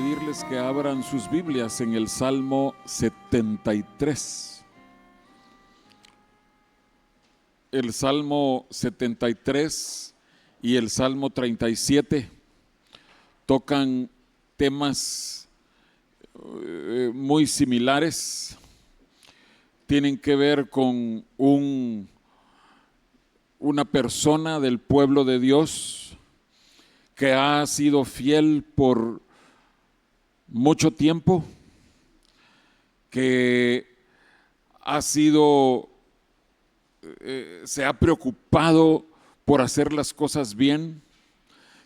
pedirles que abran sus Biblias en el Salmo 73. El Salmo 73 y el Salmo 37 tocan temas muy similares. Tienen que ver con una persona del pueblo de Dios que ha sido fiel por mucho tiempo, que ha sido, se ha preocupado por hacer las cosas bien,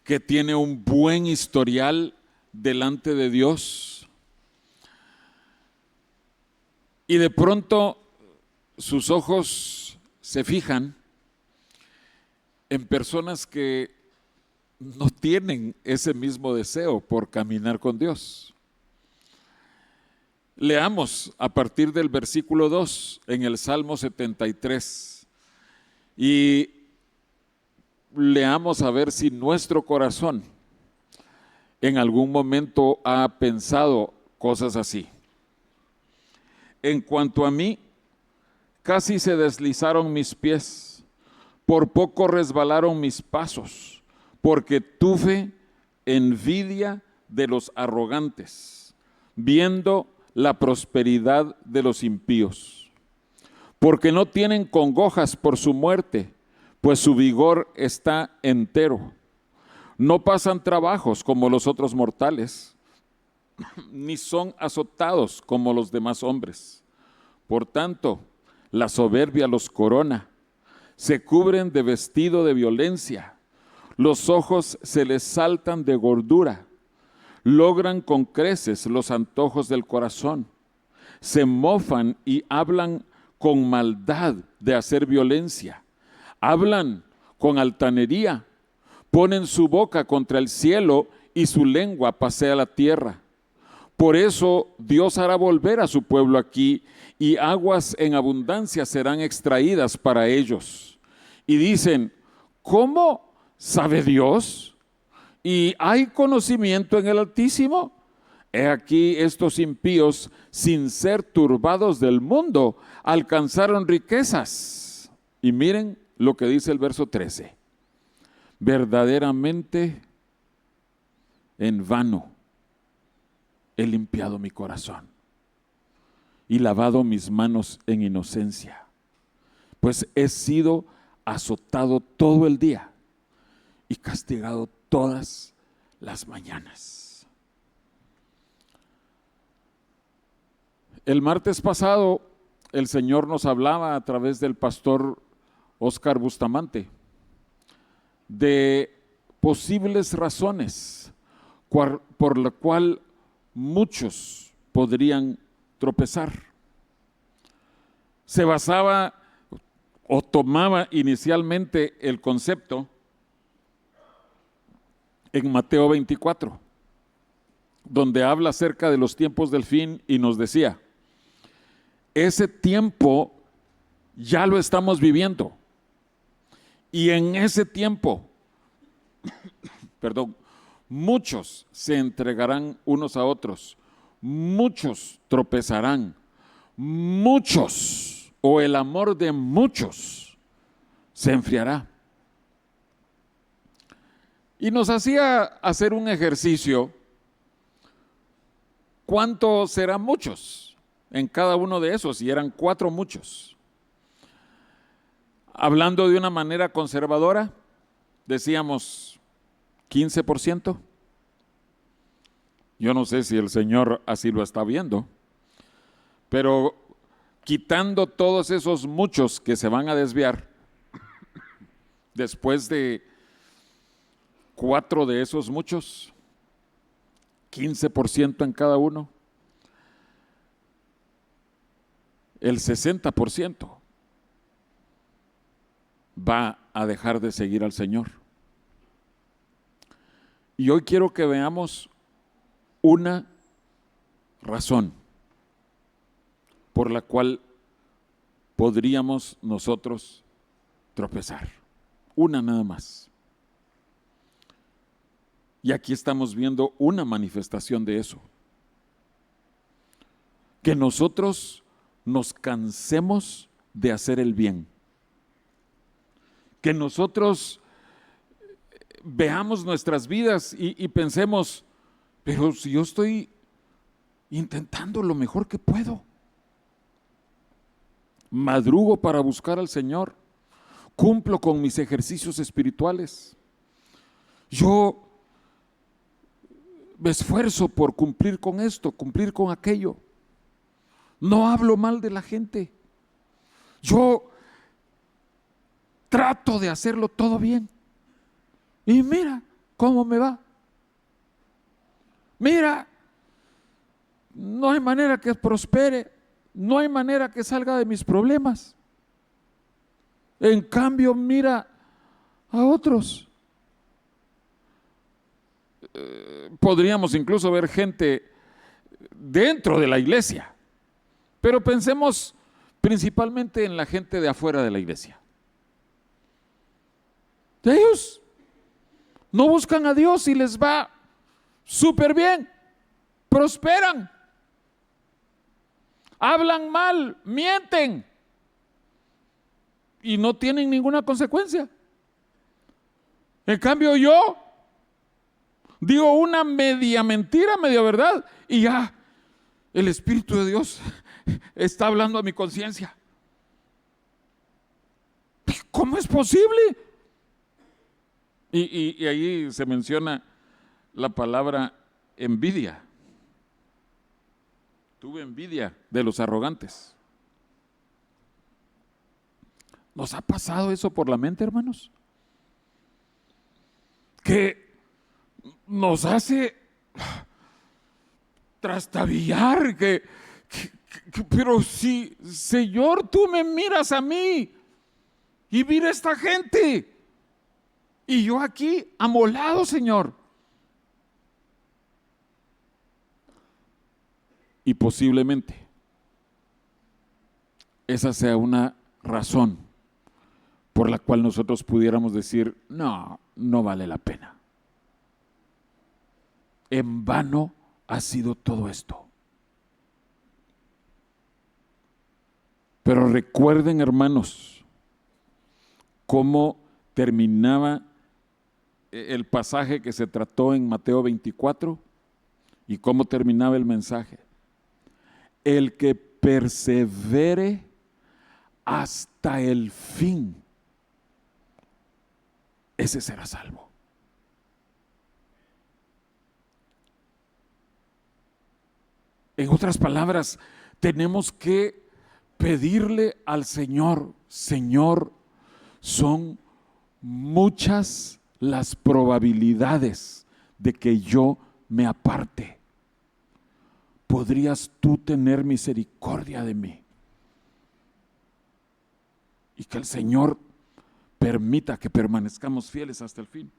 que tiene un buen historial delante de Dios, y de pronto sus ojos se fijan en personas que no tienen ese mismo deseo por caminar con Dios. Leamos a partir del versículo 2 en el Salmo 73 y leamos a ver si nuestro corazón en algún momento ha pensado cosas así. En cuanto a mí, casi se deslizaron mis pies, por poco resbalaron mis pasos, porque tuve envidia de los arrogantes, viendo la prosperidad de los impíos. Porque no tienen congojas por su muerte, pues su vigor está entero. No pasan trabajos como los otros mortales, ni son azotados como los demás hombres. Por tanto, la soberbia los corona, se cubren de vestido de violencia, los ojos se les saltan de gordura, logran con creces los antojos del corazón, se mofan y hablan con maldad de hacer violencia, hablan con altanería, ponen su boca contra el cielo y su lengua pasea la tierra. Por eso Dios hará volver a su pueblo aquí y aguas en abundancia serán extraídas para ellos. Y dicen, ¿cómo sabe Dios? ¿Y hay conocimiento en el Altísimo? He aquí estos impíos, sin ser turbados del mundo, alcanzaron riquezas. Y miren lo que dice el verso 13. Verdaderamente en vano he limpiado mi corazón y lavado mis manos en inocencia, pues he sido azotado todo el día y castigado todas las mañanas. El martes pasado el Señor nos hablaba a través del pastor Oscar Bustamante de posibles razones por la cual muchos podrían tropezar. Se basaba o tomaba inicialmente el concepto en Mateo 24, donde habla acerca de los tiempos del fin y nos decía, ese tiempo ya lo estamos viviendo y en ese tiempo, muchos se entregarán unos a otros, muchos tropezarán, muchos o el amor de muchos se enfriará. Y nos hacía hacer un ejercicio. ¿Cuántos serán muchos en cada uno de esos? Y eran 4 muchos. Hablando de una manera conservadora, decíamos 15%. Yo no sé si el Señor así lo está viendo, pero quitando todos esos muchos que se van a desviar, después de 4 de esos muchos, 15% en cada uno, el 60% va a dejar de seguir al Señor. Y hoy quiero que veamos una razón por la cual podríamos nosotros tropezar. Una nada más. Y aquí estamos viendo una manifestación de eso. Que nosotros nos cansemos de hacer el bien. Que nosotros veamos nuestras vidas y pensemos, pero si yo estoy intentando lo mejor que puedo. Madrugo para buscar al Señor. Cumplo con mis ejercicios espirituales. Yo me esfuerzo por cumplir con esto, cumplir con aquello. No hablo mal de la gente. Yo trato de hacerlo todo bien. Y mira cómo me va. Mira, no hay manera que prospere, no hay manera que salga de mis problemas. En cambio, mira a otros. Podríamos incluso ver gente dentro de la iglesia, pero pensemos principalmente en la gente de afuera de la iglesia. Ellos no buscan a Dios y les va súper bien, prosperan, hablan mal, mienten y no tienen ninguna consecuencia. En cambio yo digo una media mentira, media verdad y ya el Espíritu de Dios está hablando a mi conciencia. ¿Cómo es posible? Y ahí se menciona la palabra envidia. Tuve envidia de los arrogantes. ¿Nos ha pasado eso por la mente, hermanos? Que nos hace trastabillar, pero si, Señor, tú me miras a mí y mira a esta gente y yo aquí amolado, Señor. Y posiblemente esa sea una razón por la cual nosotros pudiéramos decir, no, no vale la pena. En vano ha sido todo esto. Pero recuerden, hermanos, cómo terminaba el pasaje que se trató en Mateo 24 y cómo terminaba el mensaje. El que persevere hasta el fin, ese será salvo. En otras palabras, tenemos que pedirle al Señor, Señor, son muchas las probabilidades de que yo me aparte. ¿Podrías tú tener misericordia de mí? Y que el Señor permita que permanezcamos fieles hasta el fin.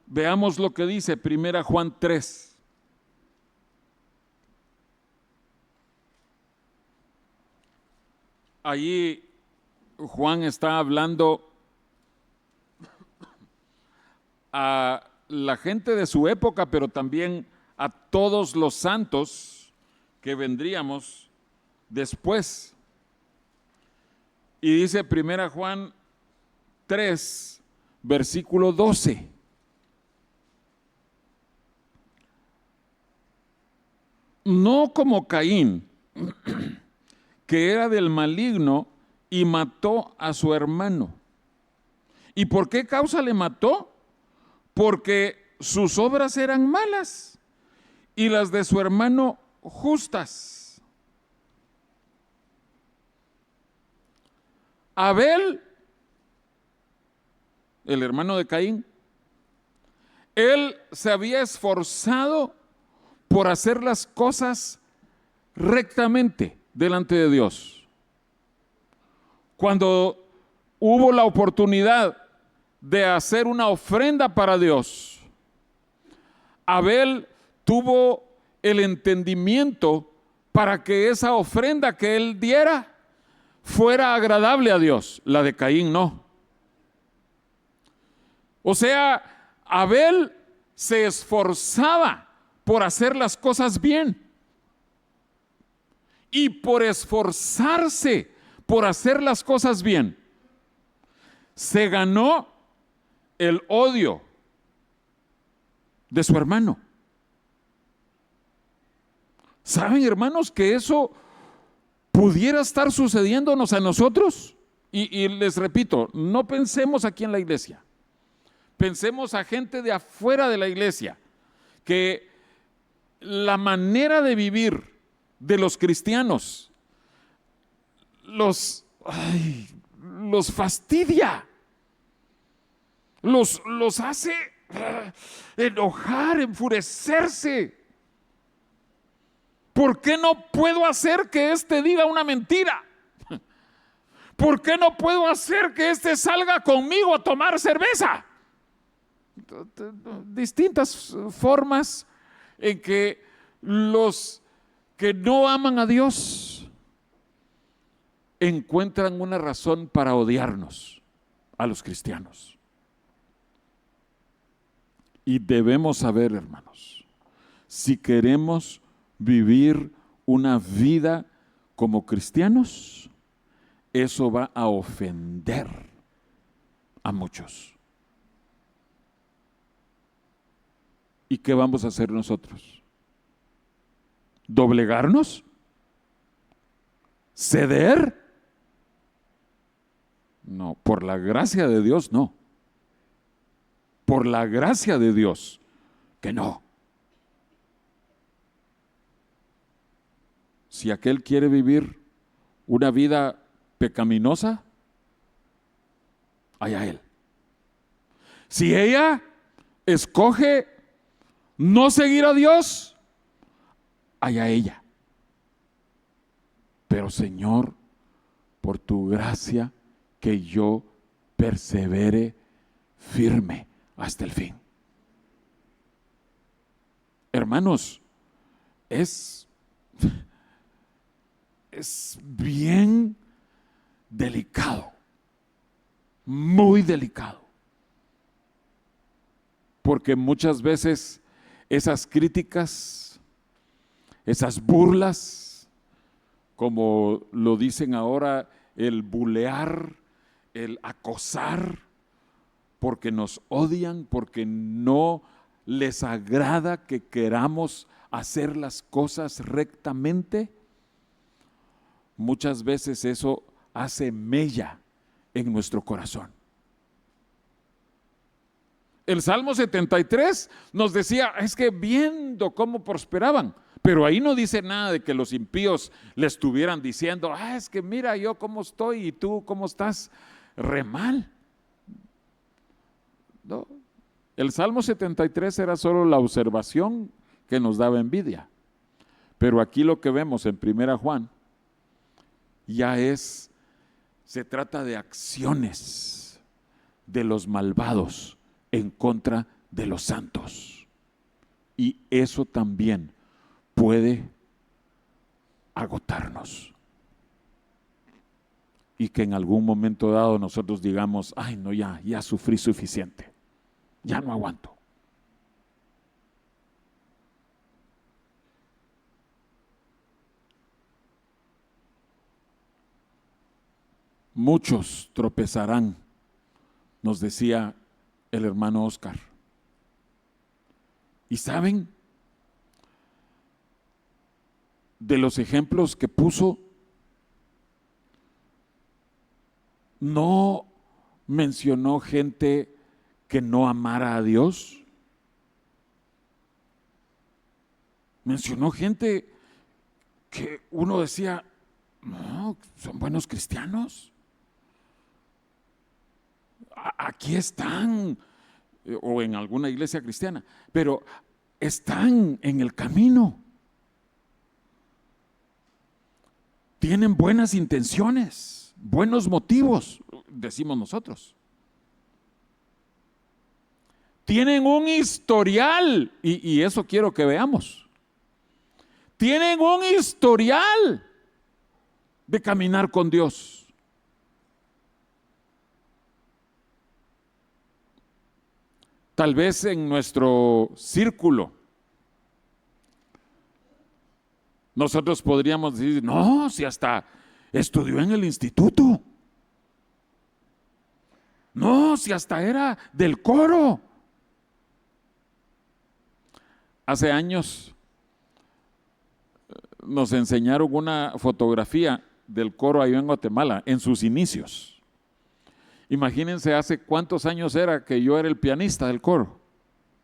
Veamos lo que dice 1 Juan 3. Allí Juan está hablando a la gente de su época, pero también a todos los santos que vendríamos después. Y dice 1 Juan 3, versículo 12. No como Caín, que era del maligno y mató a su hermano. ¿Y por qué causa le mató? Porque sus obras eran malas y las de su hermano justas. Abel, el hermano de Caín, él se había esforzado por hacer las cosas rectamente delante de Dios. Cuando hubo la oportunidad de hacer una ofrenda para Dios, Abel tuvo el entendimiento para que esa ofrenda que él diera fuera agradable a Dios. La de Caín no. O sea, Abel se esforzaba por hacer las cosas bien. Y por esforzarse por hacer las cosas bien, se ganó el odio de su hermano. ¿Saben, hermanos, que eso pudiera estar sucediéndonos a nosotros? Y les repito, no pensemos aquí en la iglesia. Pensemos a gente de afuera de la iglesia, que la manera de vivir de los cristianos los fastidia, los hace enojar, enfurecerse. ¿Por qué no puedo hacer que éste diga una mentira? ¿Por qué no puedo hacer que éste salga conmigo a tomar cerveza? Distintas formas en que los que no aman a Dios encuentran una razón para odiarnos a los cristianos. Y debemos saber, hermanos, si queremos vivir una vida como cristianos, eso va a ofender a muchos. ¿Y qué vamos a hacer nosotros? ¿Doblegarnos? ¿Ceder? No, por la gracia de Dios no. Por la gracia de Dios que no. Si aquel quiere vivir una vida pecaminosa, allá él. Si ella escoge no seguir a Dios, allá ella. Pero Señor, por tu gracia, que yo persevere firme hasta el fin. Hermanos, es bien delicado, muy delicado, porque muchas veces esas críticas, esas burlas, como lo dicen ahora, el bulear, el acosar, porque nos odian, porque no les agrada que queramos hacer las cosas rectamente, muchas veces eso hace mella en nuestro corazón. El Salmo 73 nos decía, es que viendo cómo prosperaban, pero ahí no dice nada de que los impíos le estuvieran diciendo, es que mira yo cómo estoy y tú cómo estás, re mal. No. El Salmo 73 era solo la observación que nos daba envidia, pero aquí lo que vemos en 1 Juan ya se trata de acciones de los malvados en contra de los santos. Y eso también puede agotarnos. Y que en algún momento dado nosotros digamos, ay no, ya sufrí suficiente, ya no aguanto. Muchos tropezarán, nos decía el hermano Oscar. ¿Y saben? De los ejemplos que puso, no mencionó gente que no amara a Dios. Mencionó gente que uno decía, no, son buenos cristianos. Aquí están, o en alguna iglesia cristiana, pero están en el camino. Tienen buenas intenciones, buenos motivos, decimos nosotros. Tienen un historial, y eso quiero que veamos. Tienen un historial de caminar con Dios. Tal vez en nuestro círculo nosotros podríamos decir, no, si hasta estudió en el instituto. No, si hasta era del coro. Hace años nos enseñaron una fotografía del coro allá en Guatemala, en sus inicios. Imagínense hace cuántos años era que yo era el pianista del coro.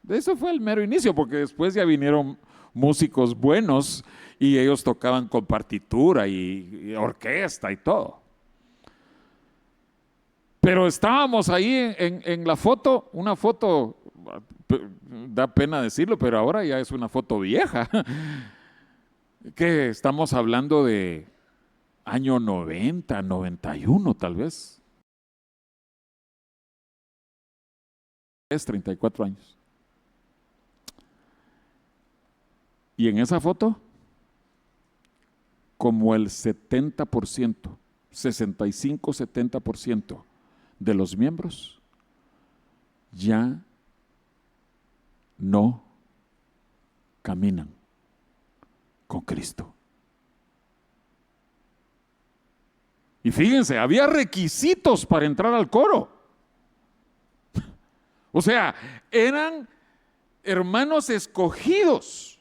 Eso fue el mero inicio, porque después ya vinieron músicos buenos y ellos tocaban con partitura y orquesta y todo. Pero estábamos ahí en la foto, una foto, da pena decirlo, pero ahora ya es una foto vieja, que estamos hablando de año 90, 91 tal vez. Es 34 años. Y en esa foto, como el 70%, 65-70% de los miembros ya no caminan con Cristo. Y fíjense, había requisitos para entrar al coro. O sea, eran hermanos escogidos,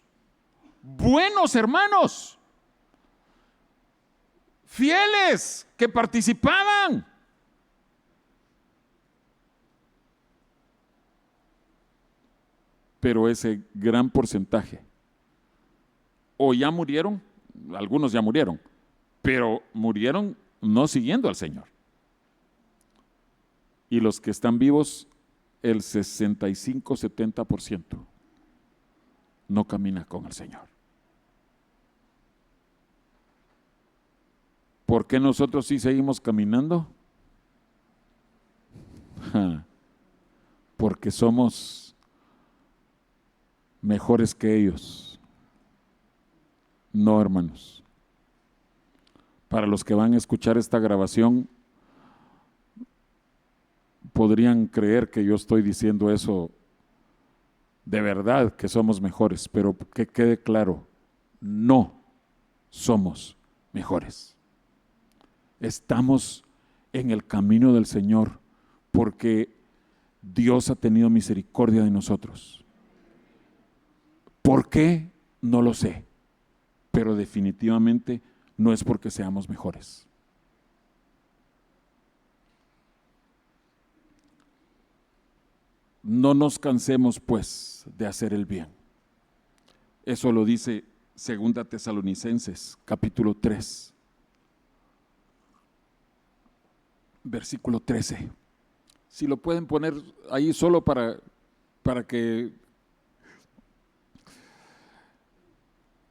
buenos hermanos, fieles, que participaban. Pero ese gran porcentaje, o ya murieron, algunos ya murieron, pero murieron no siguiendo al Señor. Y los que están vivos, el 65-70% no camina con el Señor. ¿Por qué nosotros sí seguimos caminando? Porque somos mejores que ellos. No, hermanos. Para los que van a escuchar esta grabación, podrían creer que yo estoy diciendo eso de verdad, que somos mejores, pero que quede claro, no somos mejores. Estamos en el camino del Señor porque Dios ha tenido misericordia de nosotros. ¿Por qué? No lo sé, pero definitivamente no es porque seamos mejores. No nos cansemos, pues, de hacer el bien. Eso lo dice 2 Tesalonicenses, capítulo 3, versículo 13. Si lo pueden poner ahí solo para que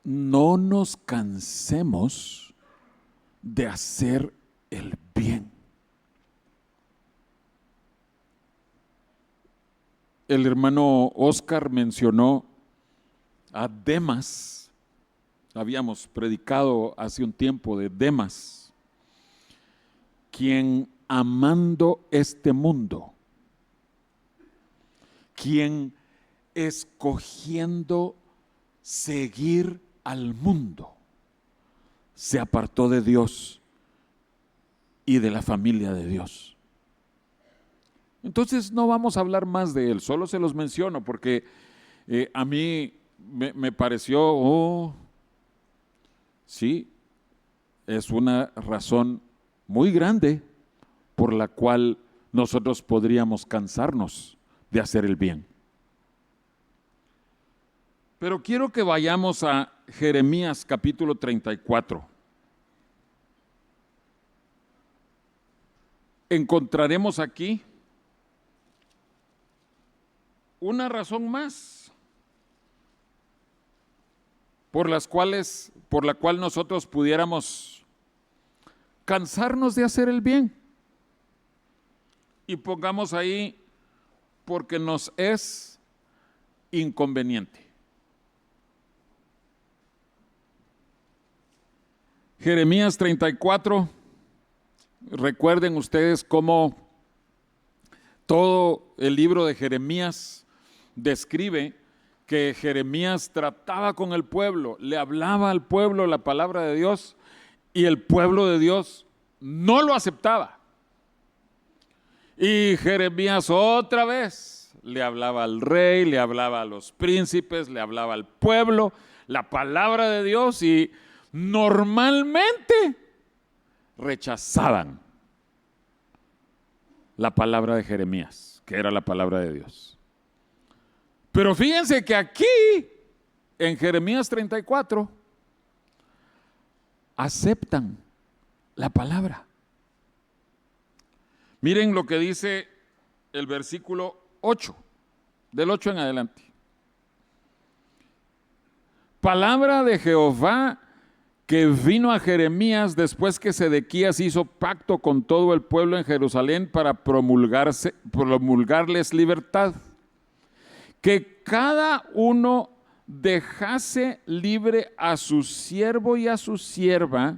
no nos cansemos de hacer el bien. El hermano Oscar mencionó a Demas. Habíamos predicado hace un tiempo de Demas, quien amando este mundo, quien escogiendo seguir al mundo, se apartó de Dios y de la familia de Dios. Entonces no vamos a hablar más de él, solo se los menciono porque a mí me pareció, sí, es una razón muy grande por la cual nosotros podríamos cansarnos de hacer el bien. Pero quiero que vayamos a Jeremías capítulo 34. Encontraremos aquí una razón más por la cual nosotros pudiéramos cansarnos de hacer el bien. Y pongamos ahí, porque nos es inconveniente. Jeremías 34, recuerden ustedes cómo todo el libro de Jeremías describe que Jeremías trataba con el pueblo, le hablaba al pueblo la palabra de Dios y el pueblo de Dios no lo aceptaba. Y Jeremías otra vez le hablaba al rey, le hablaba a los príncipes, le hablaba al pueblo, la palabra de Dios, y normalmente rechazaban la palabra de Jeremías, que era la palabra de Dios. Pero fíjense que aquí, en Jeremías 34, aceptan la palabra. Miren lo que dice el versículo 8, del 8 en adelante. Palabra de Jehová que vino a Jeremías después que Sedequías hizo pacto con todo el pueblo en Jerusalén para promulgarles libertad. Que cada uno dejase libre a su siervo y a su sierva,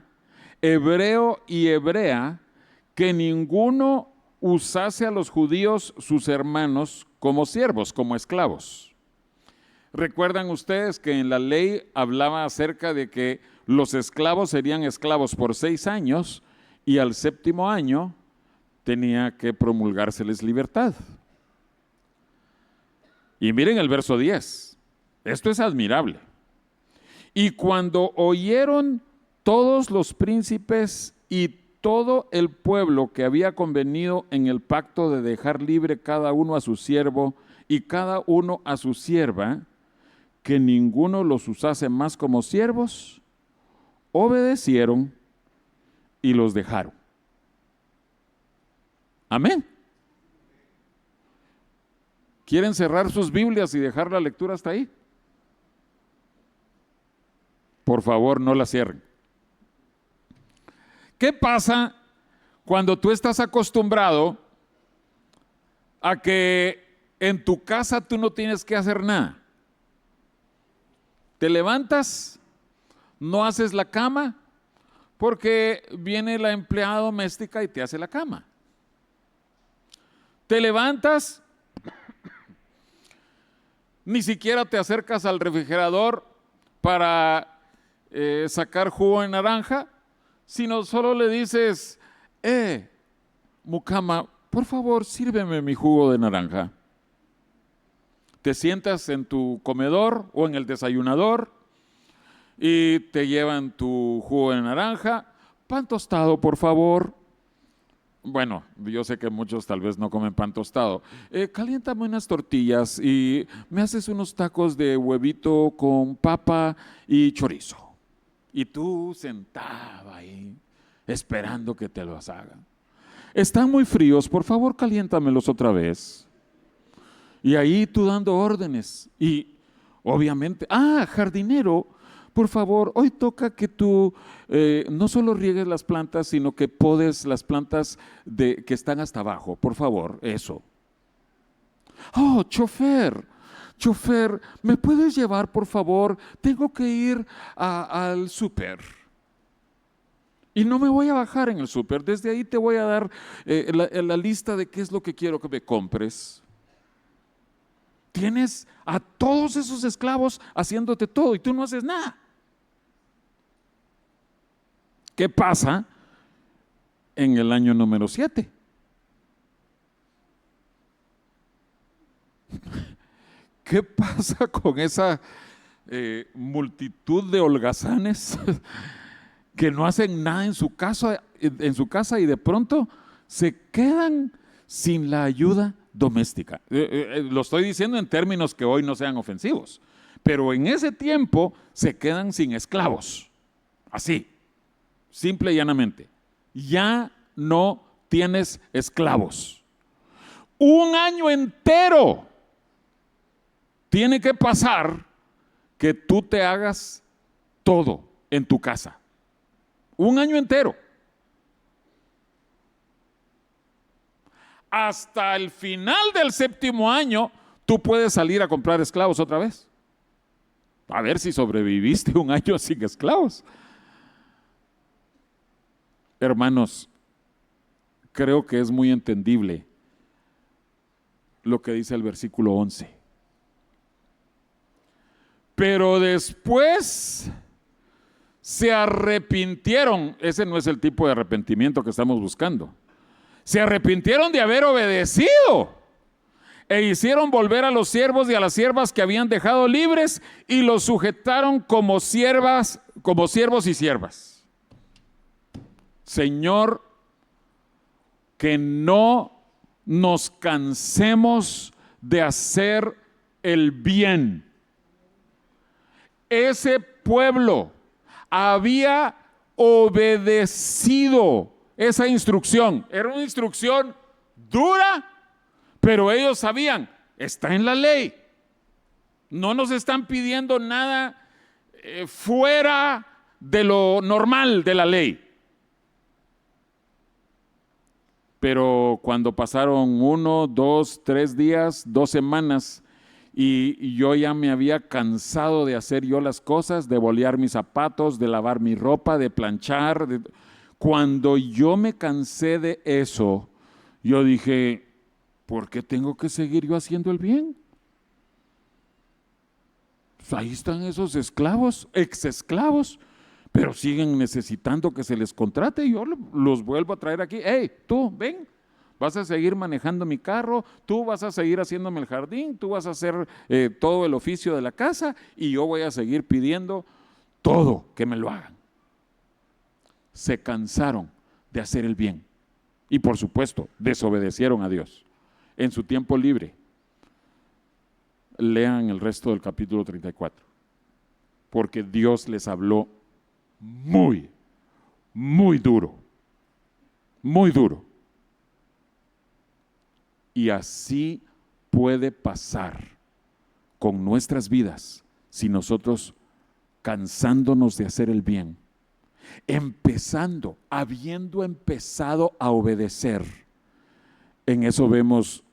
hebreo y hebrea, que ninguno usase a los judíos, sus hermanos, como siervos, como esclavos. ¿Recuerdan ustedes que en la ley hablaba acerca de que los esclavos serían esclavos por 6 años y al 7º año tenía que promulgárseles libertad? Y miren el verso 10, esto es admirable. Y cuando oyeron todos los príncipes y todo el pueblo que había convenido en el pacto de dejar libre cada uno a su siervo y cada uno a su sierva, que ninguno los usase más como siervos, obedecieron y los dejaron. Amén. ¿Quieren cerrar sus Biblias y dejar la lectura hasta ahí? Por favor, no la cierren. ¿Qué pasa cuando tú estás acostumbrado a que en tu casa tú no tienes que hacer nada? Te levantas, no haces la cama, porque viene la empleada doméstica y te hace la cama. Te levantas, ni siquiera te acercas al refrigerador para sacar jugo de naranja, sino solo le dices, mucama, por favor, sírveme mi jugo de naranja. Te sientas en tu comedor o en el desayunador y te llevan tu jugo de naranja, pan tostado, por favor. Bueno, yo sé que muchos tal vez no comen pan tostado. Caliéntame unas tortillas y me haces unos tacos de huevito con papa y chorizo. Y tú sentado ahí, esperando que te los hagan. Están muy fríos, por favor, caliéntamelos otra vez. Y ahí tú dando órdenes. Y obviamente, jardinero, por favor, hoy toca que tú no solo riegues las plantas, sino que podes las plantas que están hasta abajo. Por favor, eso. Oh, chofer, ¿me puedes llevar, por favor? Tengo que ir al súper. Y no me voy a bajar en el súper. Desde ahí te voy a dar la lista de qué es lo que quiero que me compres. Tienes a todos esos esclavos haciéndote todo y tú no haces nada. ¿Qué pasa en el año número 7? ¿Qué pasa con esa multitud de holgazanes que no hacen nada en su casa y de pronto se quedan sin la ayuda doméstica? Lo estoy diciendo en términos que hoy no sean ofensivos, pero en ese tiempo se quedan sin esclavos, así, simple y llanamente. Ya no tienes esclavos. Un año entero tiene que pasar que tú te hagas todo en tu casa. Un año entero. Hasta el final del 7º año, tú puedes salir a comprar esclavos otra vez. A ver si sobreviviste un año sin esclavos. Hermanos, creo que es muy entendible lo que dice el versículo 11. Pero después se arrepintieron. Ese no es el tipo de arrepentimiento que estamos buscando. Se arrepintieron de haber obedecido e hicieron volver a los siervos y a las siervas que habían dejado libres y los sujetaron como siervas, como siervos y siervas. Señor, que no nos cansemos de hacer el bien. Ese pueblo había obedecido esa instrucción. Era una instrucción dura, pero ellos sabían, está en la ley. No nos están pidiendo nada fuera de lo normal de la ley. Pero cuando pasaron 1, 2, 3 días, 2 semanas, y yo ya me había cansado de hacer yo las cosas, de bolear mis zapatos, de lavar mi ropa, de planchar. Cuando yo me cansé de eso, yo dije, ¿por qué tengo que seguir yo haciendo el bien? Pues ahí están esos esclavos, ex esclavos, pero siguen necesitando que se les contrate y yo los vuelvo a traer aquí. Hey, tú, ven. Vas a seguir manejando mi carro, tú vas a seguir haciéndome el jardín, tú vas a hacer todo el oficio de la casa y yo voy a seguir pidiendo todo que me lo hagan. Se cansaron de hacer el bien y por supuesto desobedecieron a Dios. En su tiempo libre, lean el resto del capítulo 34, porque Dios les habló muy, muy duro, muy duro. Y así puede pasar con nuestras vidas si nosotros, cansándonos de hacer el bien, habiendo empezado a obedecer, en eso vemos,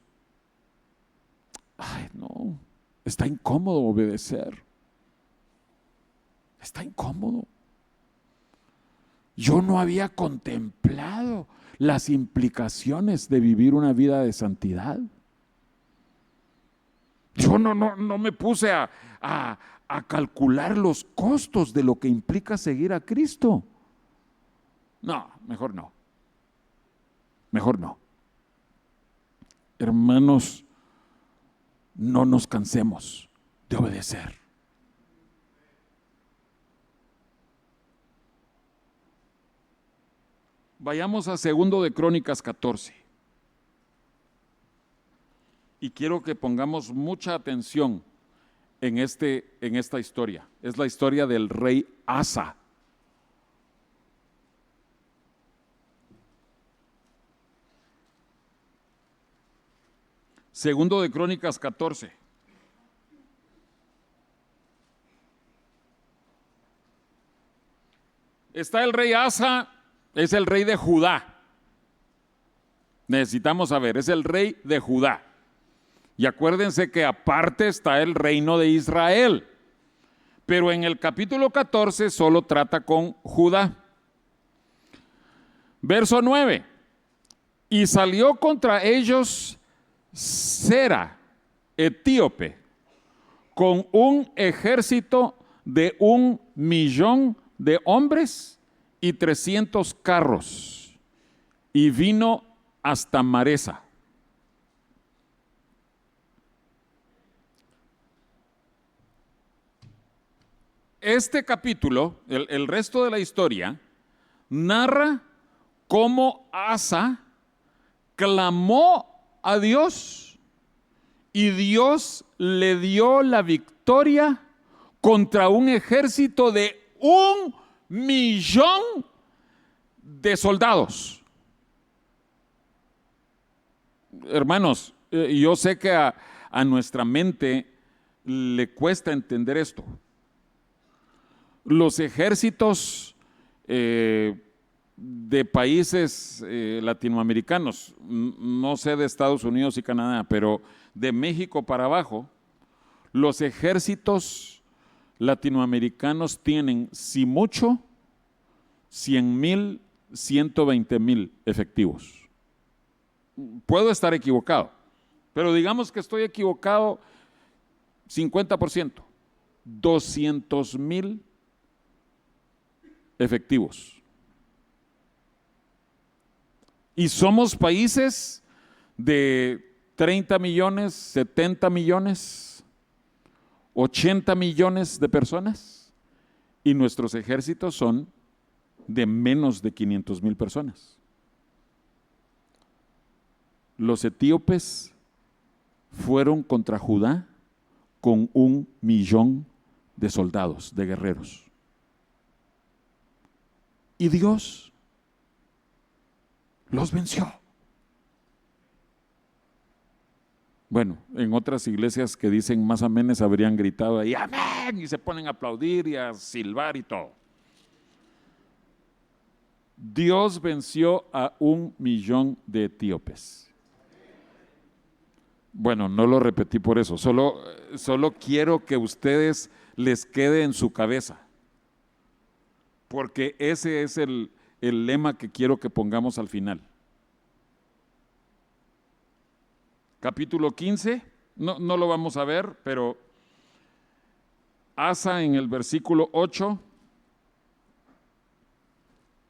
ay no, está incómodo obedecer, está incómodo. Yo no había contemplado las implicaciones de vivir una vida de santidad. Yo no me puse a calcular los costos de lo que implica seguir a Cristo. No, mejor no. Mejor no. Hermanos, no nos cansemos de obedecer. Vayamos a 2 de Crónicas 14. Y quiero que pongamos mucha atención en esta historia. Es la historia del rey Asa. Segundo de Crónicas 14. Está el rey Asa. Es el rey de Judá. Necesitamos saber, es el rey de Judá. Y acuérdense que aparte está el reino de Israel. Pero en el capítulo 14 solo trata con Judá. Verso 9. Y salió contra ellos Sera, etíope, con un ejército de 1,000,000 de hombres y 300 carros, y vino hasta Maresa. Este capítulo, el resto de la historia, narra cómo Asa clamó a Dios y Dios le dio la victoria contra un ejército de 1,000,000 de soldados. Hermanos, yo sé que a nuestra mente le cuesta entender esto. Los ejércitos de países latinoamericanos, no sé de Estados Unidos y Canadá, pero de México para abajo, los ejércitos latinoamericanos tienen, si mucho, 100,000, 120,000 efectivos. Puedo estar equivocado, pero digamos que estoy equivocado 50%. 200,000 efectivos. Y somos países de 30 millones, 70 millones, 80 millones de personas, y nuestros ejércitos son de menos de 500,000 personas. Los etíopes fueron contra Judá con 1,000,000 de soldados, de guerreros. Y Dios los venció. Bueno, en otras iglesias que dicen más amén habrían gritado ahí amén y se ponen a aplaudir y a silbar y todo. Dios venció a 1,000,000 de etíopes. Bueno, no lo repetí por eso, solo quiero que ustedes les quede en su cabeza, porque ese es el lema que quiero que pongamos al final. Capítulo 15, no lo vamos a ver, pero Asa en el versículo 8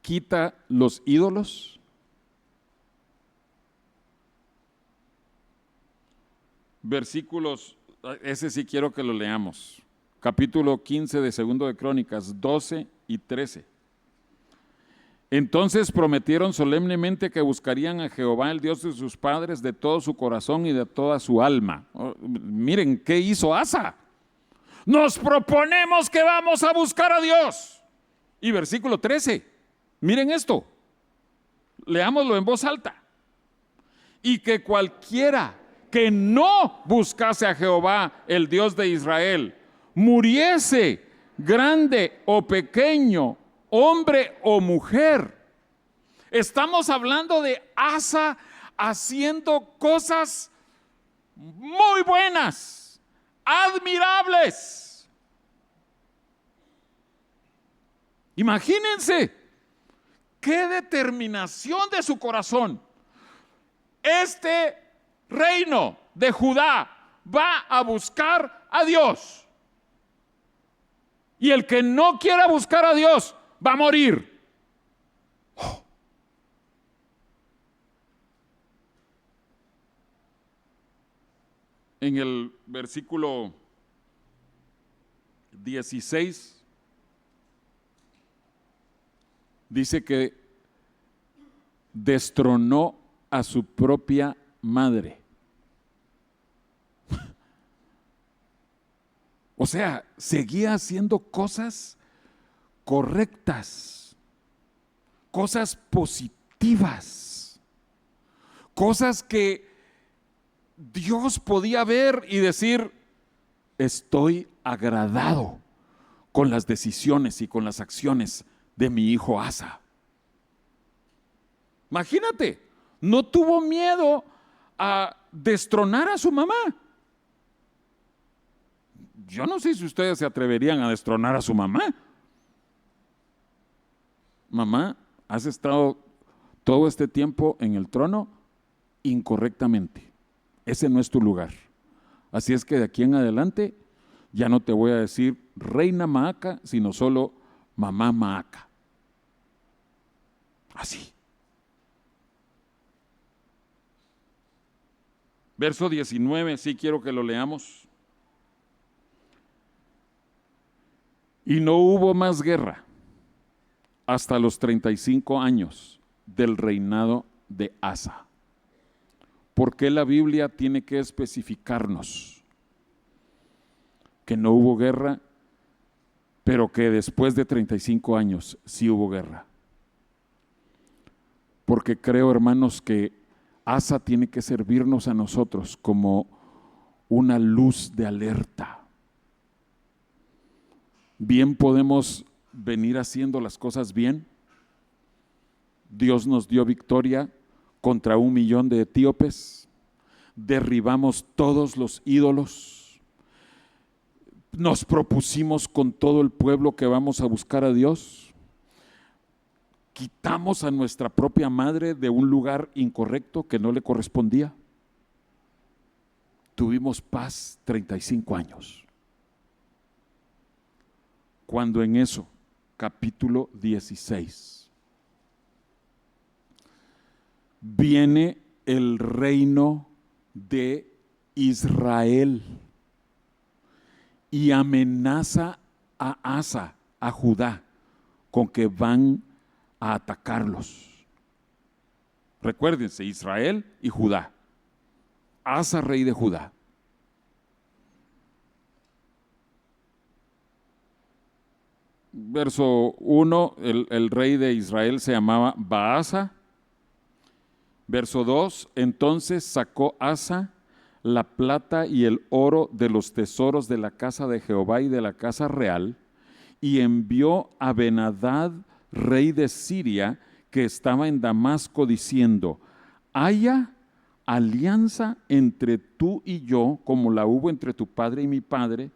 quita los ídolos. Versículos, ese sí quiero que lo leamos. Capítulo 15 de Segundo de Crónicas, 12 y 13. Entonces prometieron solemnemente que buscarían a Jehová, el Dios de sus padres, de todo su corazón y de toda su alma. Miren qué hizo Asa. Nos proponemos que vamos a buscar a Dios. Y versículo 13, miren esto, leámoslo en voz alta. Y que cualquiera que no buscase a Jehová, el Dios de Israel, muriese, grande o pequeño, hombre o mujer. Estamos hablando de Asa haciendo cosas muy buenas, admirables. Imagínense qué determinación de su corazón. Este reino de Judá va a buscar a Dios. Y el que no quiera buscar a Dios va a morir. En el versículo 16 dice que destronó a su propia madre. O sea, seguía haciendo cosas correctas, cosas positivas, cosas que Dios podía ver y decir, estoy agradado con las decisiones y con las acciones de mi hijo Asa. Imagínate, no tuvo miedo a destronar a su mamá. Yo no sé si ustedes se atreverían a destronar a su mamá. Mamá, has estado todo este tiempo en el trono incorrectamente. Ese no es tu lugar. Así es que de aquí en adelante ya no te voy a decir reina Maaca, sino solo mamá Maaca. Así. Verso 19, sí quiero que lo leamos. Y no hubo más guerra hasta los 35 años del reinado de Asa. ¿Por qué la Biblia tiene que especificarnos que no hubo guerra, pero que después de 35 años sí hubo guerra? Porque creo, hermanos, que Asa tiene que servirnos a nosotros como una luz de alerta. Bien podemos venir haciendo las cosas bien. Dios nos dio victoria contra 1,000,000 de etíopes. Derribamos todos los ídolos. Nos propusimos con todo el pueblo que vamos a buscar a Dios. Quitamos a nuestra propia madre de un lugar incorrecto que no le correspondía. Tuvimos paz 35 años. Cuando en eso, capítulo 16, viene el reino de Israel y amenaza a Asa, a Judá, con que van a atacarlos. Recuérdense, Israel y Judá. Asa, rey de Judá. Verso 1, el rey de Israel se llamaba Baasa. Verso 2, entonces sacó Asa la plata y el oro de los tesoros de la casa de Jehová y de la casa real, y envió a Ben-Hadad, rey de Siria, que estaba en Damasco, diciendo: haya alianza entre tú y yo, como la hubo entre tu padre y mi padre.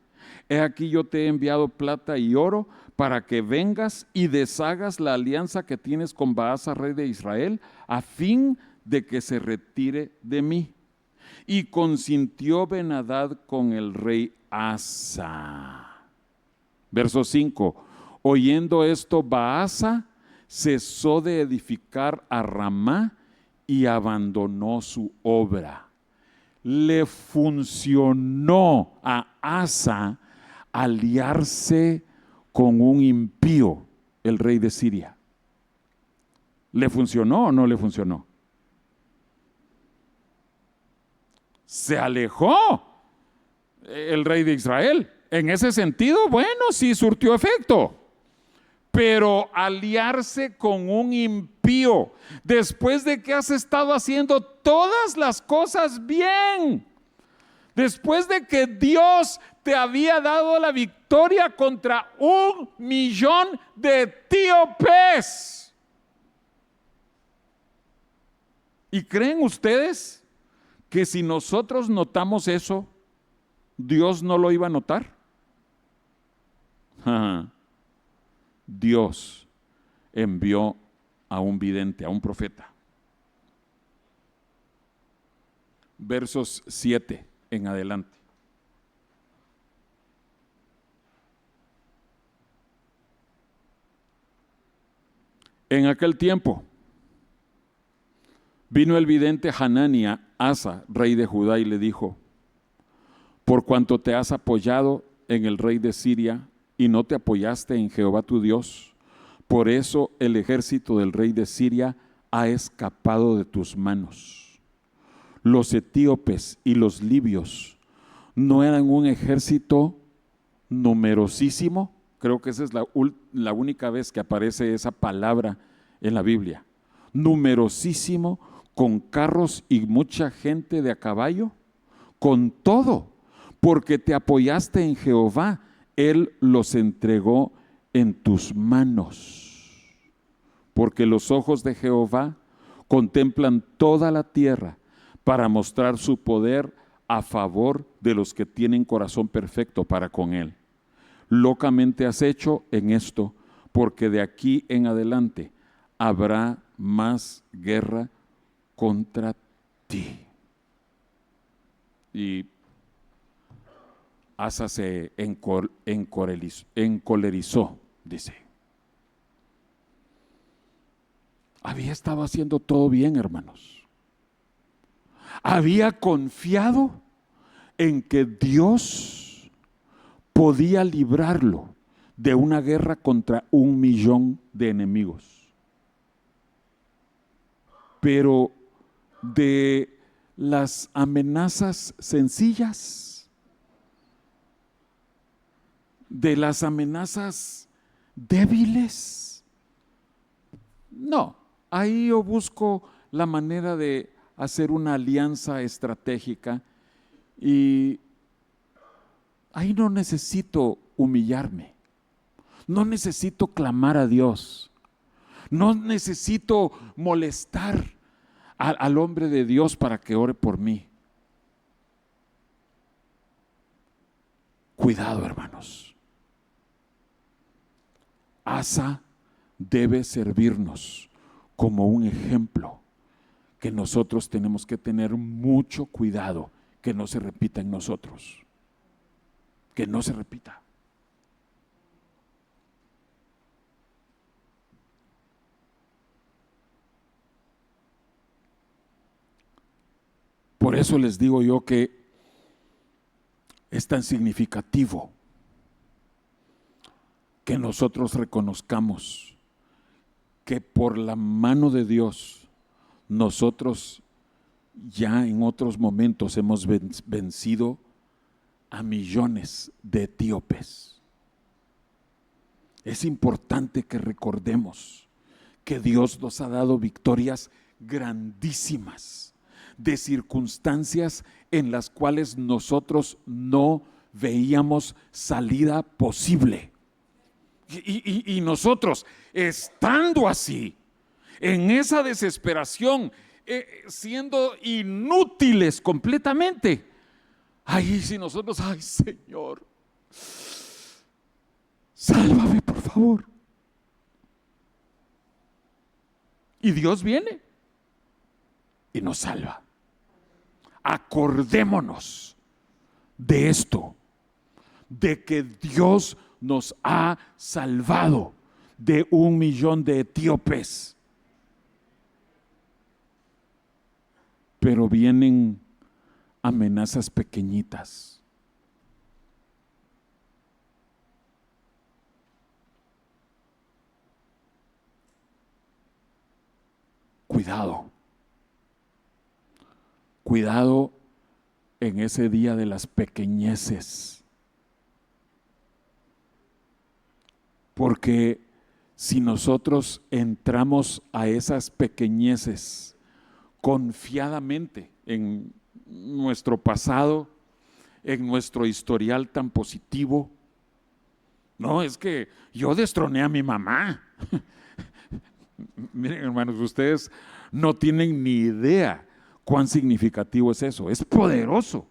He aquí yo te he enviado plata y oro para que vengas y deshagas la alianza que tienes con Baasa, rey de Israel, a fin de que se retire de mí. Y consintió Ben-Hadad con el rey Asa. Verso 5, oyendo esto, Baasa cesó de edificar a Ramá y abandonó su obra. Le funcionó a Asa aliarse con un impío, el rey de Siria. ¿Le funcionó o no le funcionó? Se alejó el rey de Israel. En ese sentido, bueno, sí surtió efecto. Pero aliarse con un impío, después de que has estado haciendo todas las cosas bien, después de que Dios te había dado la victoria contra 1,000,000 de etíopes. ¿Y creen ustedes que si nosotros notamos eso, Dios no lo iba a notar? Dios envió a un vidente, a un profeta. Versos 7 en adelante. En aquel tiempo vino el vidente Hanani a Asa, rey de Judá, y le dijo: por cuanto te has apoyado en el rey de Siria y no te apoyaste en Jehová tu Dios, por eso el ejército del rey de Siria ha escapado de tus manos. Los etíopes y los libios no eran un ejército numerosísimo. Creo que esa es la única vez que aparece esa palabra en la Biblia. Numerosísimo, con carros y mucha gente de a caballo. Con todo, porque te apoyaste en Jehová, Él los entregó en tus manos. Porque los ojos de Jehová contemplan toda la tierra para mostrar su poder a favor de los que tienen corazón perfecto para con Él. Locamente has hecho en esto, porque de aquí en adelante habrá más guerra contra ti. Y Asa se encolerizó, dice. Había estado haciendo todo bien, hermanos. Había confiado en que Dios podía librarlo de una guerra contra 1,000,000 de enemigos. Pero de las amenazas sencillas, de las amenazas débiles, no, ahí yo busco la manera de hacer una alianza estratégica y ahí no necesito humillarme, no necesito clamar a Dios, no necesito molestar al hombre de Dios para que ore por mí. Cuidado, hermanos. Asa debe servirnos como un ejemplo que nosotros tenemos que tener mucho cuidado que no se repita en nosotros. Que no se repita. Por eso les digo yo que es tan significativo que nosotros reconozcamos que por la mano de Dios nosotros ya en otros momentos hemos vencido a millones de etíopes. Es importante que recordemos que Dios nos ha dado victorias grandísimas de circunstancias en las cuales nosotros no veíamos salida posible. Y nosotros, estando así, en esa desesperación, siendo inútiles completamente, ahí sí nosotros, ay Señor, sálvame por favor. Y Dios viene y nos salva. Acordémonos de esto, de que Dios nos ha salvado de 1 millón de etíopes. Pero vienen amenazas pequeñitas. Cuidado. Cuidado en ese día de las pequeñeces. Porque si nosotros entramos a esas pequeñeces confiadamente en nuestro pasado, en nuestro historial tan positivo, no, es que yo destroné a mi mamá. Miren, hermanos, ustedes no tienen ni idea cuán significativo es eso. Es poderoso.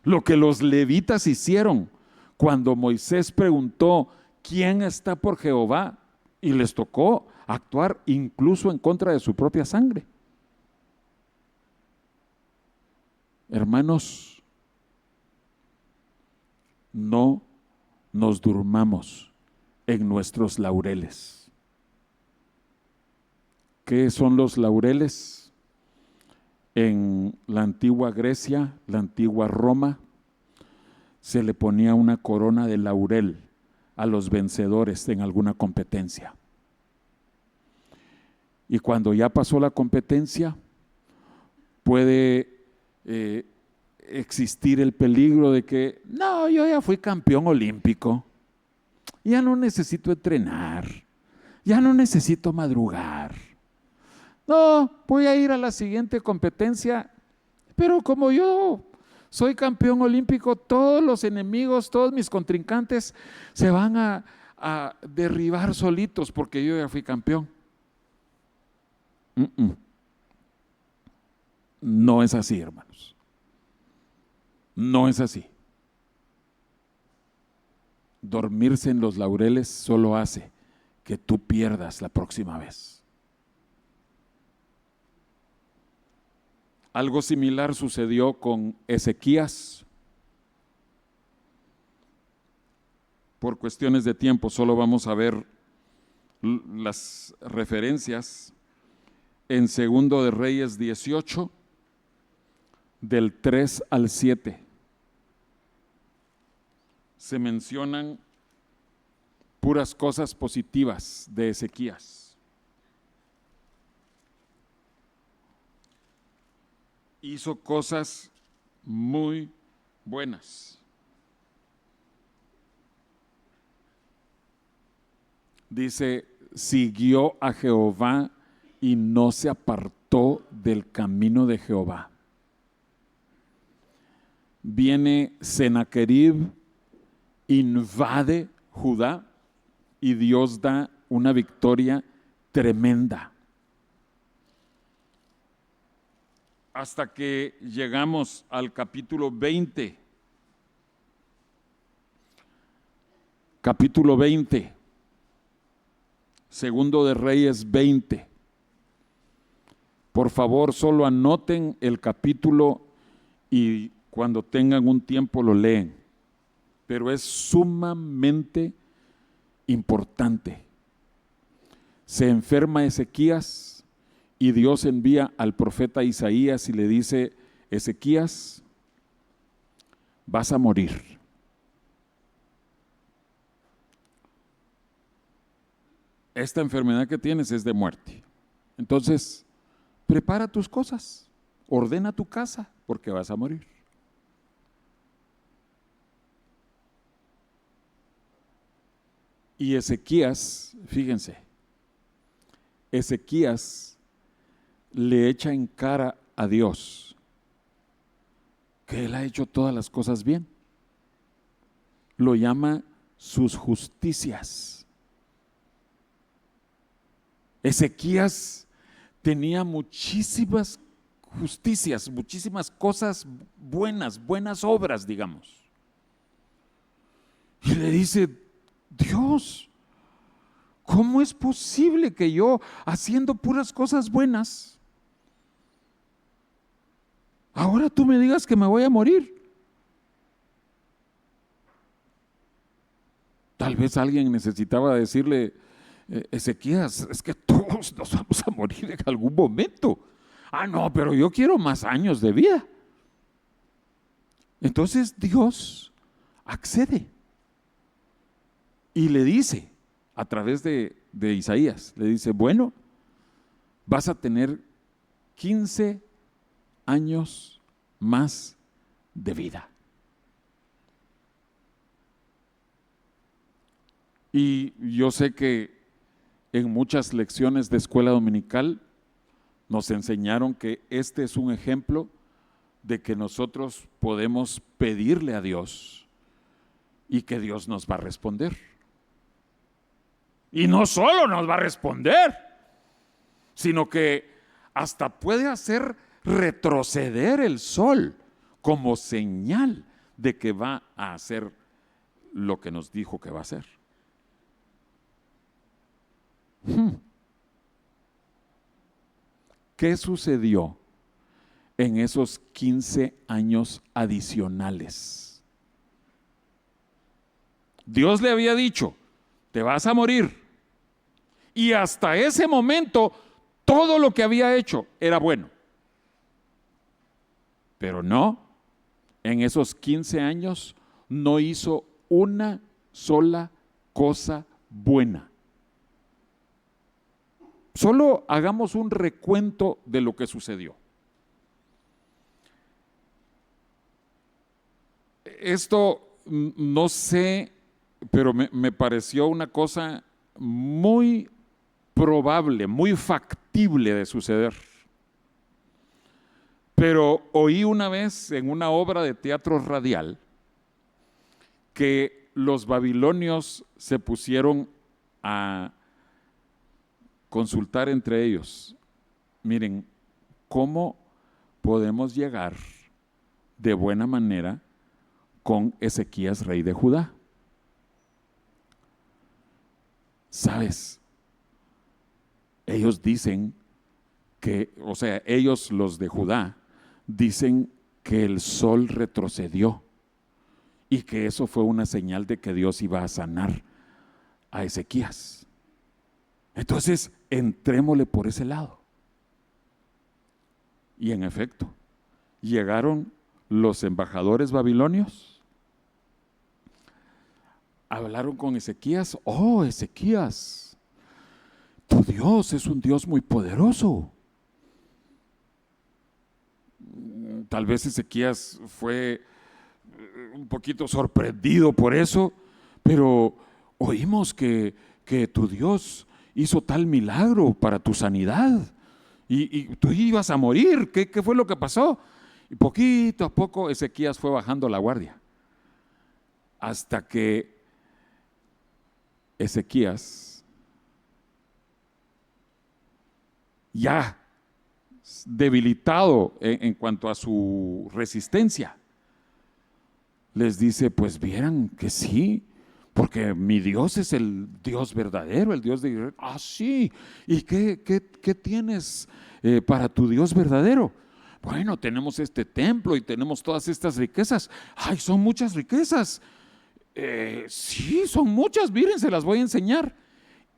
Lo que los levitas hicieron cuando Moisés preguntó ¿quién está por Jehová? Y les tocó actuar incluso en contra de su propia sangre. Hermanos, no nos durmamos en nuestros laureles. ¿Qué son los laureles? En la antigua Grecia, la antigua Roma, se le ponía una corona de laurel a los vencedores en alguna competencia. Y cuando ya pasó la competencia, puede existir el peligro de que, no, yo ya fui campeón olímpico, ya no necesito entrenar, ya no necesito madrugar. No, voy a ir a la siguiente competencia, pero como yo soy campeón olímpico, todos los enemigos, todos mis contrincantes se van a derribar solitos porque yo ya fui campeón. No es así, hermanos. No es así. Dormirse en los laureles solo hace que tú pierdas la próxima vez. Algo similar sucedió con Ezequías. Por cuestiones de tiempo solo vamos a ver las referencias en 2 de Reyes 18, del 3 al 7. Se mencionan puras cosas positivas de Ezequías. Hizo cosas muy buenas. Dice, siguió a Jehová y no se apartó del camino de Jehová. Viene Sennacherib, invade Judá y Dios da una victoria tremenda. Hasta que llegamos al capítulo 20. Capítulo 20. 2 de Reyes 20. Por favor, solo anoten el capítulo y cuando tengan un tiempo lo leen. Pero es sumamente importante. Se enferma Ezequías y Dios envía al profeta Isaías y le dice, Ezequías, vas a morir. Esta enfermedad que tienes es de muerte. Entonces, prepara tus cosas, ordena tu casa, porque vas a morir. Y Ezequías, fíjense, Ezequías le echa en cara a Dios que él ha hecho todas las cosas bien. Lo llama sus justicias. Ezequías tenía muchísimas justicias, muchísimas cosas buenas obras, digamos. Y le dice: Dios, ¿cómo es posible que yo, haciendo puras cosas buenas, ahora tú me digas que me voy a morir? Tal vez alguien necesitaba decirle: Ezequías, es que todos nos vamos a morir en algún momento. Ah, no, pero yo quiero más años de vida. Entonces Dios accede y le dice, a través de Isaías, le dice: bueno, vas a tener 15 años más de vida. Y yo sé que en muchas lecciones de escuela dominical nos enseñaron que este es un ejemplo de que nosotros podemos pedirle a Dios y que Dios nos va a responder. Y no solo nos va a responder, sino que hasta puede hacer retroceder el sol como señal de que va a hacer lo que nos dijo que va a hacer. ¿Qué sucedió en esos 15 años adicionales? Dios le había dicho: te vas a morir. Y hasta ese momento todo lo que había hecho era bueno. Pero no, en esos 15 años no hizo una sola cosa buena. Solo hagamos un recuento de lo que sucedió. Esto no sé, pero me pareció una cosa muy probable, muy factible de suceder. Pero oí una vez en una obra de teatro radial que los babilonios se pusieron a consultar entre ellos: miren, ¿cómo podemos llegar de buena manera con Ezequías, rey de Judá? ¿Sabes? Ellos dicen que, o sea, ellos, los de Judá, dicen que el sol retrocedió y que eso fue una señal de que Dios iba a sanar a Ezequías. Entonces, entrémosle por ese lado. Y en efecto, llegaron los embajadores babilonios, hablaron con Ezequías. Oh, Ezequías, tu Dios es un Dios muy poderoso. Tal vez Ezequías fue un poquito sorprendido por eso, pero oímos que tu Dios hizo tal milagro para tu sanidad y tú ibas a morir. ¿Qué fue lo que pasó? Y poquito a poco Ezequías fue bajando la guardia, hasta que Ezequías, ya debilitado en cuanto a su resistencia, les dice: pues vieran que sí, porque mi Dios es el Dios verdadero, el Dios de Israel. Ah, sí. ¿Y qué tienes para tu Dios verdadero? Bueno, tenemos este templo y tenemos todas estas riquezas. Ay, son muchas riquezas. Sí, son muchas, miren, se las voy a enseñar.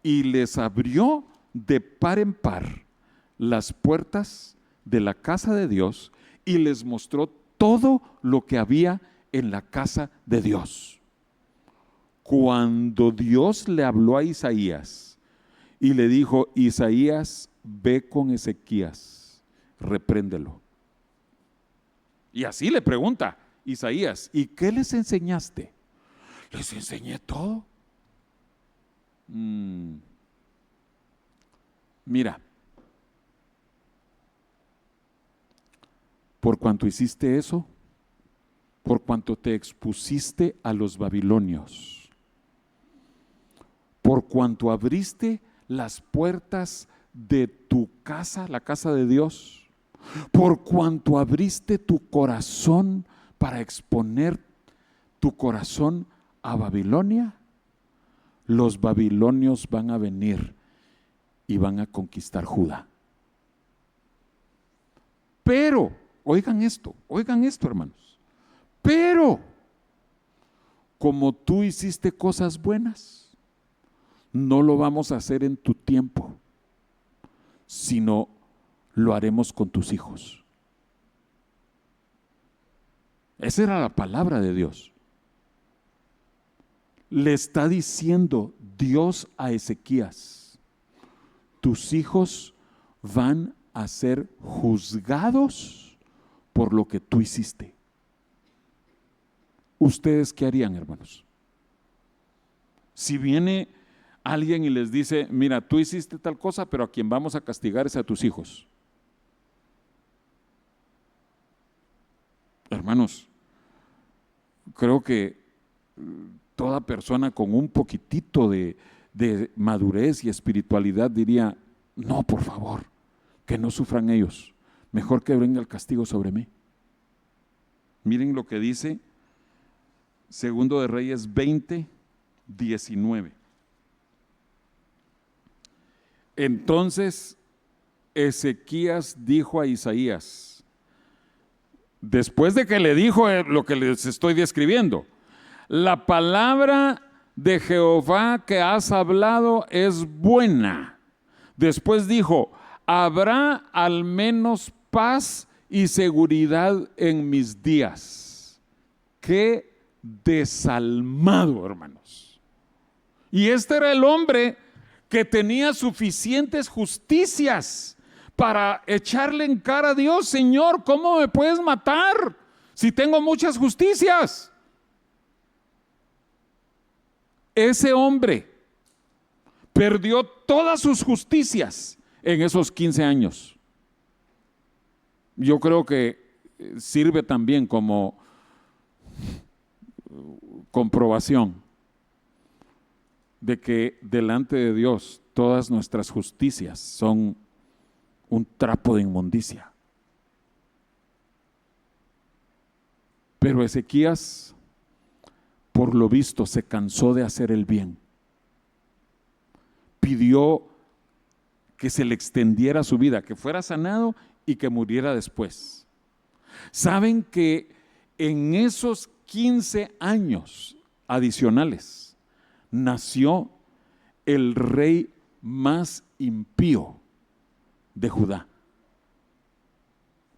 Y les abrió de par en par las puertas de la casa de Dios y les mostró todo lo que había en la casa de Dios. Cuando Dios le habló a Isaías y le dijo: Isaías, ve con Ezequías, repréndelo. Y así le pregunta Isaías: ¿y qué les enseñaste? Les enseñé todo. Mira, por cuanto hiciste eso, por cuanto te expusiste a los babilonios, por cuanto abriste las puertas de tu casa, la casa de Dios, por cuanto abriste tu corazón para exponer tu corazón a Babilonia, los babilonios van a venir y van a conquistar Judá. Pero, oigan esto hermanos, pero como tú hiciste cosas buenas, no lo vamos a hacer en tu tiempo, sino lo haremos con tus hijos. Esa era la palabra de Dios. Le está diciendo Dios a Ezequías: tus hijos van a ser juzgados por lo que tú hiciste. ¿Ustedes qué harían, hermanos? Si viene alguien y les dice: mira, tú hiciste tal cosa, pero a quien vamos a castigar es a tus hijos. Hermanos, creo que toda persona con un poquitito de madurez y espiritualidad diría: no, por favor, que no sufran ellos, mejor que venga el castigo sobre mí. Miren lo que dice Segundo de Reyes 20:19. Entonces Ezequías dijo a Isaías, después de que le dijo lo que les estoy describiendo: la palabra de Jehová que has hablado es buena. Después dijo: habrá al menos paz y seguridad en mis días. Qué desalmado, hermanos. Y este era el hombre que tenía suficientes justicias para echarle en cara a Dios: Señor, ¿cómo me puedes matar si tengo muchas justicias? Ese hombre perdió todas sus justicias en esos 15 años. Yo creo que sirve también como comprobación de que delante de Dios todas nuestras justicias son un trapo de inmundicia. Pero Ezequías, por lo visto, se cansó de hacer el bien. Pidió que se le extendiera su vida, que fuera sanado y que muriera después. Saben que en esos 15 años adicionales nació el rey más impío de Judá,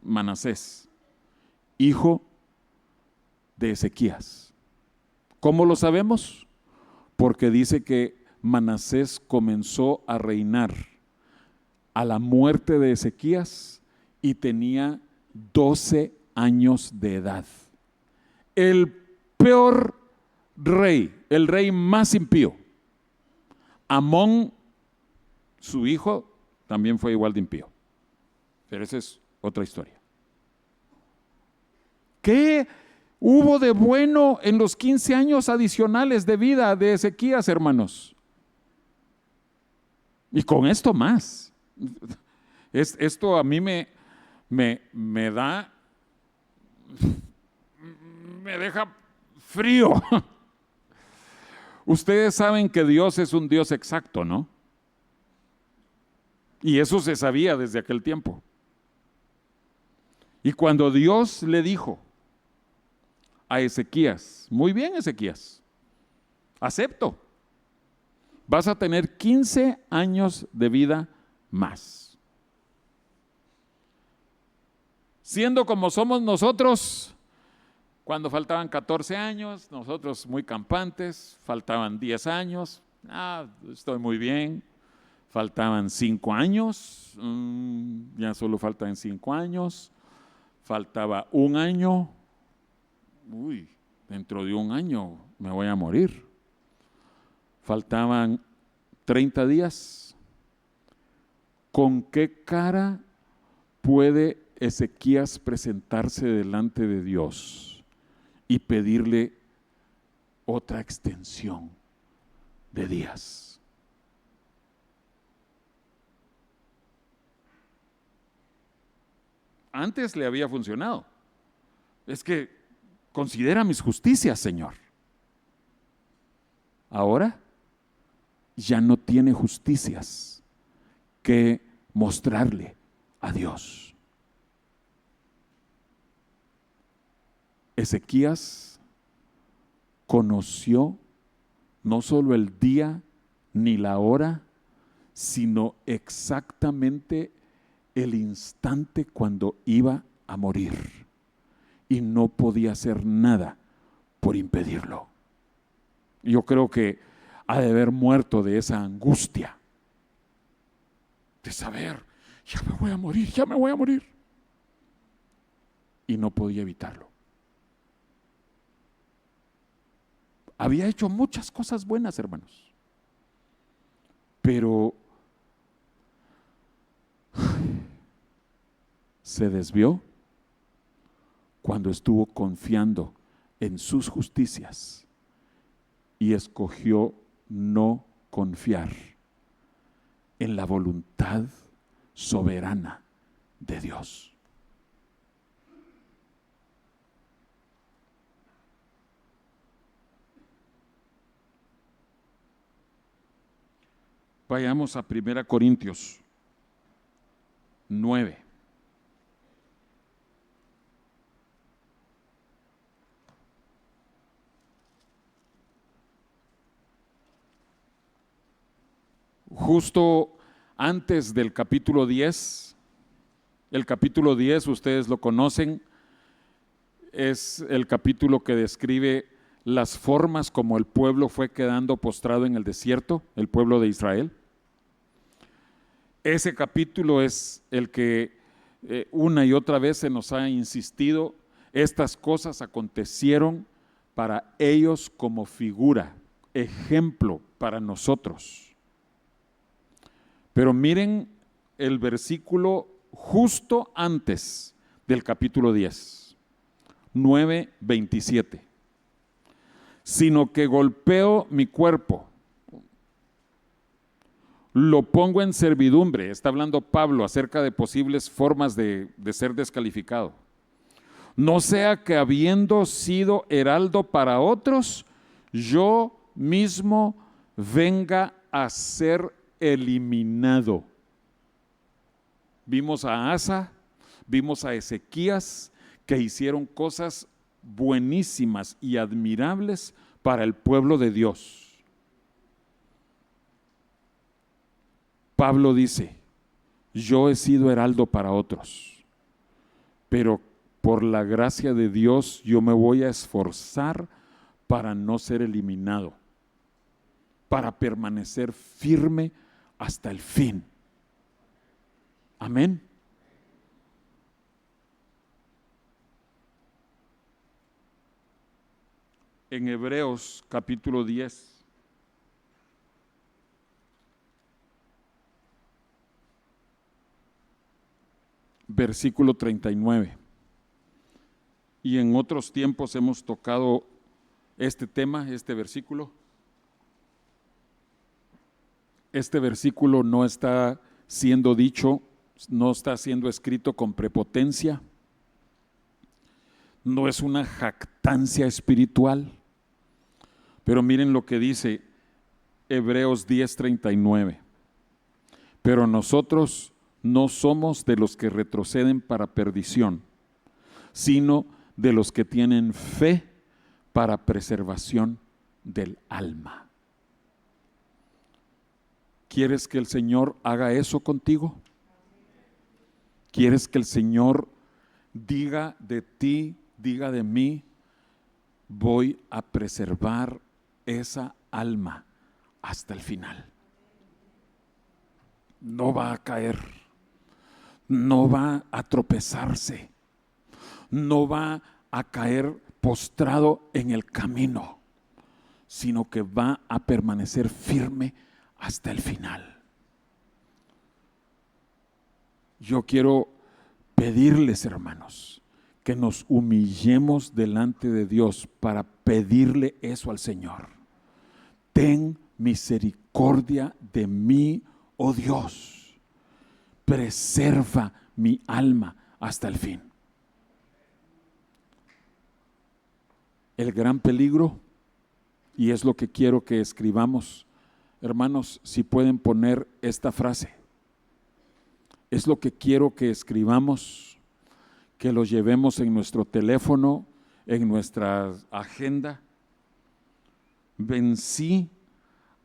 Manasés, hijo de Ezequías. ¿Cómo lo sabemos? Porque dice que Manasés comenzó a reinar a la muerte de Ezequías y tenía 12 años de edad. El peor rey, el rey más impío. Amón, su hijo, también fue igual de impío. Pero esa es otra historia. ¿Qué hubo de bueno en los 15 años adicionales de vida de Ezequías, hermanos? Y con esto más. Esto a mí me da, me deja frío. Ustedes saben que Dios es un Dios exacto, ¿no? Y eso se sabía desde aquel tiempo. Y cuando Dios le dijo a Ezequías: muy bien, Ezequías, acepto, vas a tener 15 años de vida más. siendo como somos nosotros, cuando faltaban 14 años, nosotros muy campantes, faltaban 10 años, estoy muy bien, faltaban 5 años, ya solo faltan 5 años, faltaba 1 año, dentro de 1 año me voy a morir, faltaban 30 días. ¿Con qué cara puede Ezequías presentarse delante de Dios y pedirle otra extensión de días? Antes le había funcionado. Es que considera mis justicias, Señor. Ahora ya no tiene justicias que mostrarle a Dios. Ezequías conoció no solo el día ni la hora, sino exactamente el instante cuando iba a morir, y no podía hacer nada por impedirlo. Yo creo que ha de haber muerto de esa angustia de saber, ya me voy a morir, ya me voy a morir, y no podía evitarlo. Había hecho muchas cosas buenas, hermanos, pero se desvió cuando estuvo confiando en sus justicias y escogió no confiar en la voluntad soberana de Dios. Vayamos a 1 Corintios 9. Justo antes del capítulo 10, el capítulo 10, ustedes lo conocen, es el capítulo que describe las formas como el pueblo fue quedando postrado en el desierto, el pueblo de Israel. Ese capítulo es el que una y otra vez se nos ha insistido, estas cosas acontecieron para ellos como figura, ejemplo para nosotros. Pero miren el versículo justo antes del capítulo 10, 9:27. Sino que golpeo mi cuerpo, lo pongo en servidumbre. Está hablando Pablo acerca de posibles formas de ser descalificado. No sea que habiendo sido heraldo para otros, yo mismo venga a ser eliminado. Vimos a Asa, vimos a Ezequías, que hicieron cosas buenísimas y admirables para el pueblo de Dios. Pablo dice, yo he sido heraldo para otros, pero por la gracia de Dios yo me voy a esforzar para no ser eliminado, para permanecer firme hasta el fin. Amén. En Hebreos capítulo 10, versículo 39. Y en otros tiempos hemos tocado este tema, este versículo. Este versículo no está siendo dicho, no está siendo escrito con prepotencia, no es una jactancia espiritual, pero miren lo que dice Hebreos 10:39. Pero nosotros no somos de los que retroceden para perdición, sino de los que tienen fe para preservación del alma. ¿Quieres que el Señor haga eso contigo? ¿Quieres que el Señor diga de ti, diga de mí, voy a preservar esa alma hasta el final. No va a caer, no va a tropezarse, no va a caer postrado en el camino, sino que va a permanecer firme hasta el final. Yo quiero pedirles, hermanos, que nos humillemos delante de Dios para pedirle eso al Señor. Ten misericordia de mí, oh Dios, preserva mi alma hasta el fin. El gran peligro, y es lo que quiero que escribamos, hermanos, si pueden poner esta frase, es lo que quiero que escribamos, que lo llevemos en nuestro teléfono, en nuestra agenda. Vencí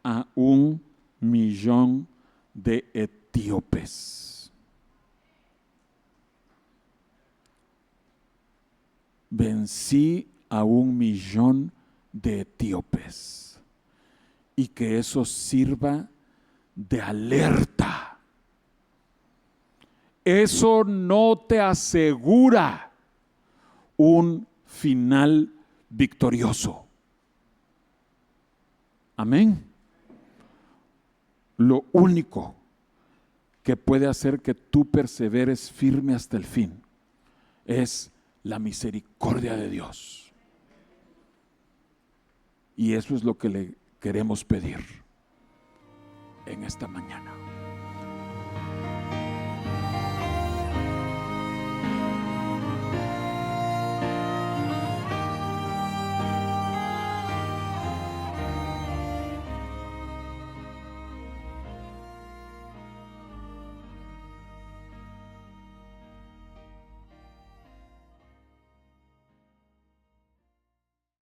a 1,000,000 de etíopes. Vencí a 1,000,000 de etíopes. Y que eso sirva de alerta. Eso no te asegura un final victorioso. Amén. Lo único que puede hacer que tú perseveres firme hasta el fin es la misericordia de Dios. Y eso es lo que le queremos pedir en esta mañana.